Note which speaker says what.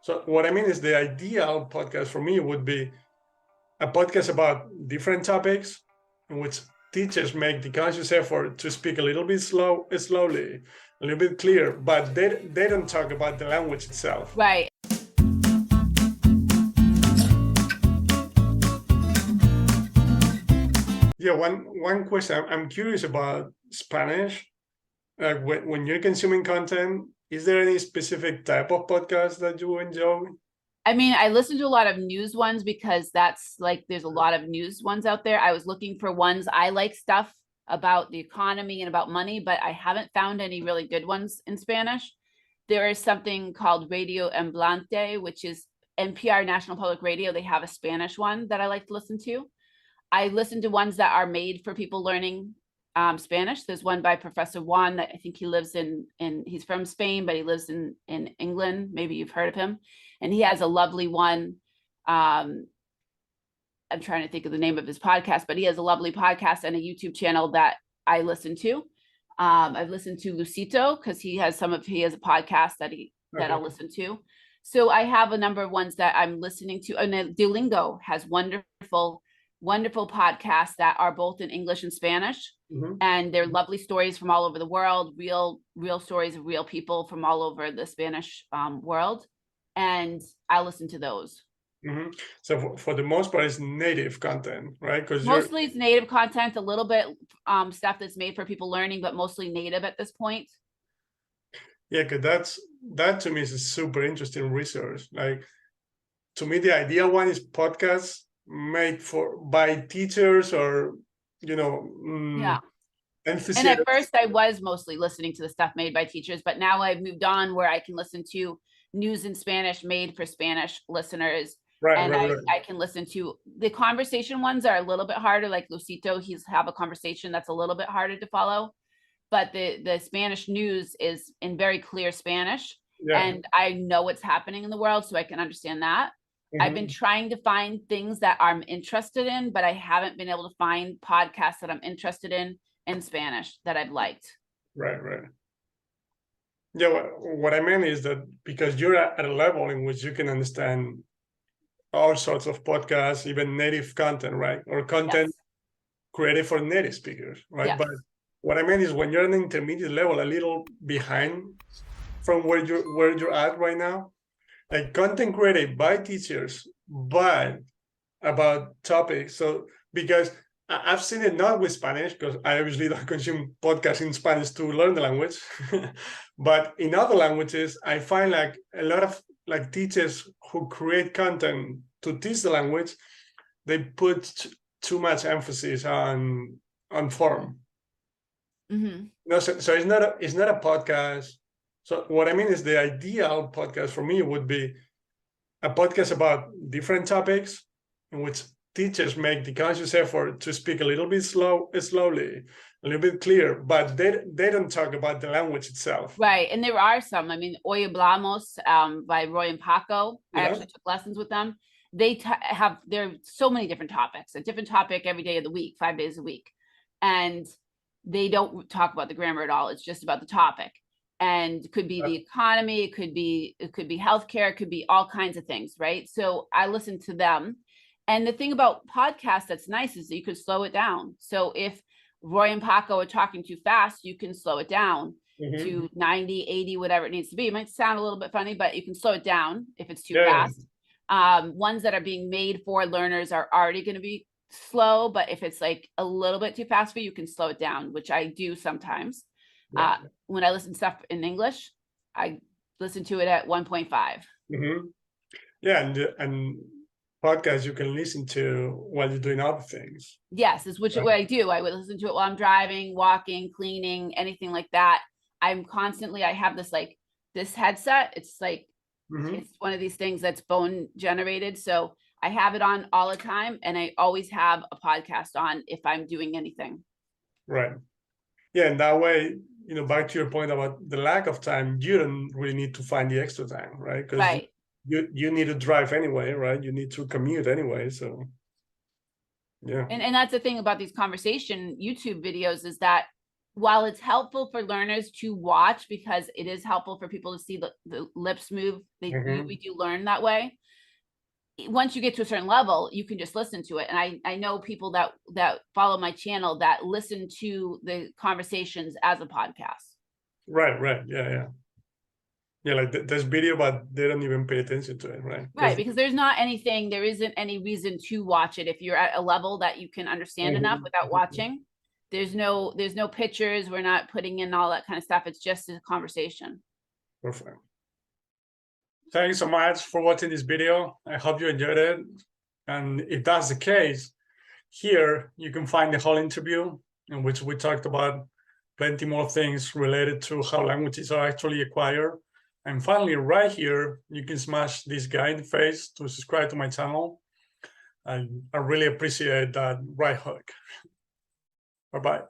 Speaker 1: So what I mean is the ideal podcast for me would be a podcast about different topics in which teachers make the conscious effort to speak a little bit slowly, a little bit clear, but they don't talk about the language itself.
Speaker 2: Right.
Speaker 1: Yeah, one question. I'm curious about Spanish. Like when you're consuming content, is there any specific type of podcast that you enjoy?
Speaker 2: I mean, I listen to a lot of news ones because that's like, there's a lot of news ones out there. I was looking for ones. I like stuff about the economy and about money, but I haven't found any really good ones in Spanish. There is something called Radio Emblante, which is NPR, National Public Radio. They have a Spanish one that I like to listen to. I listen to ones that are made for people learning Spanish. There's one by Professor Juan that I think he lives in he's from Spain, but he lives in England. Maybe you've heard of him. And he has a lovely one. I'm trying to think of the name of his podcast, but he has a lovely podcast and a YouTube channel that I listen to. I've listened to Lucito because he has a podcast that I'll listen to. So I have a number of ones that I'm listening to. And Duolingo has wonderful podcasts that are both in English and Spanish. Mm-hmm. And they're lovely stories from all over the world, real stories of real people from all over the Spanish world. And I listen to those.
Speaker 1: Mm-hmm. So for the most part, it's native content, right? Because
Speaker 2: mostly it's native content, a little bit stuff that's made for people learning, but mostly native at this point.
Speaker 1: Yeah, because that to me is a super interesting resource. Like, to me, the ideal one is podcasts made by teachers or,
Speaker 2: yeah.
Speaker 1: Enthusiasts.
Speaker 2: And at first I was mostly listening to the stuff made by teachers, but now I've moved on where I can listen to news in Spanish made for Spanish listeners. Right, and I can listen to the conversation ones are a little bit harder, like Lucito, he's have a conversation that's a little bit harder to follow. But the Spanish news is in very clear Spanish. Yeah. And I know what's happening in the world, so I can understand that. Mm-hmm. I've been trying to find things that I'm interested in, but I haven't been able to find podcasts that I'm interested in Spanish that I've liked.
Speaker 1: Right. Yeah, what I meant is that because you're at a level in which you can understand all sorts of podcasts, even native content, right? Or content created for native speakers, right? Yes. But what I meant is when you're at an intermediate level, a little behind from where you're at right now, like content created by teachers, but about topics. So because I've seen it not with Spanish, because I obviously don't consume podcasts in Spanish to learn the language, but in other languages, I find like a lot of like teachers who create content to teach the language, they put too much emphasis on form. Mm-hmm. No, so it's not a podcast. So what I mean is the ideal podcast for me would be a podcast about different topics in which teachers make the conscious effort to speak a little bit slowly, a little bit clear, but they don't talk about the language itself.
Speaker 2: Right, and there are some. I mean, Hoy Hablamos by Roy and Paco. Yeah. I actually took lessons with them. There are so many different topics, a different topic every day of the week, 5 days a week, and they don't talk about the grammar at all. It's just about the topic, and it could be the economy, it could be healthcare, it could be all kinds of things, right? So I listen to them. And the thing about podcasts that's nice is that you could slow it down. So if Roy and Paco are talking too fast, you can slow it down to 90, 80, whatever it needs to be. It might sound a little bit funny, but you can slow it down if it's too fast. Ones that are being made for learners are already going to be slow, but if it's like a little bit too fast for you, you can slow it down, which I do sometimes. When I listen to stuff in English, I listen to it at 1.5. Mm-hmm.
Speaker 1: Yeah, and podcasts you can listen to while you're doing other things.
Speaker 2: Yes, is what I do. I would listen to it while I'm driving, walking, cleaning, anything like that. I have this headset. It's like, it's one of these things that's bone generated. So I have it on all the time, and I always have a podcast on if I'm doing anything.
Speaker 1: Right. Yeah, and that way, back to your point about the lack of time, you don't really need to find the extra time, right? Because you need to drive anyway, right? You need to commute anyway, so yeah.
Speaker 2: And that's the thing about these conversation YouTube videos is that while it's helpful for learners to watch, because it is helpful for people to see the lips move, we do learn that way. Once you get to a certain level, you can just listen to it. And I know people that follow my channel that listen to the conversations as a podcast.
Speaker 1: Right. Yeah. Like there's video, but they don't even pay attention to it, right?
Speaker 2: Right, because there isn't any reason to watch it. If you're at a level that you can understand enough without watching, there's no pictures. We're not putting in all that kind of stuff. It's just a conversation.
Speaker 1: Perfect. Thanks so much for watching this video. I hope you enjoyed it. And if that's the case, here you can find the whole interview in which we talked about plenty more things related to how languages are actually acquired. And finally, right here, you can smash this guy in the face to subscribe to my channel. And I really appreciate that right hook. Bye-bye.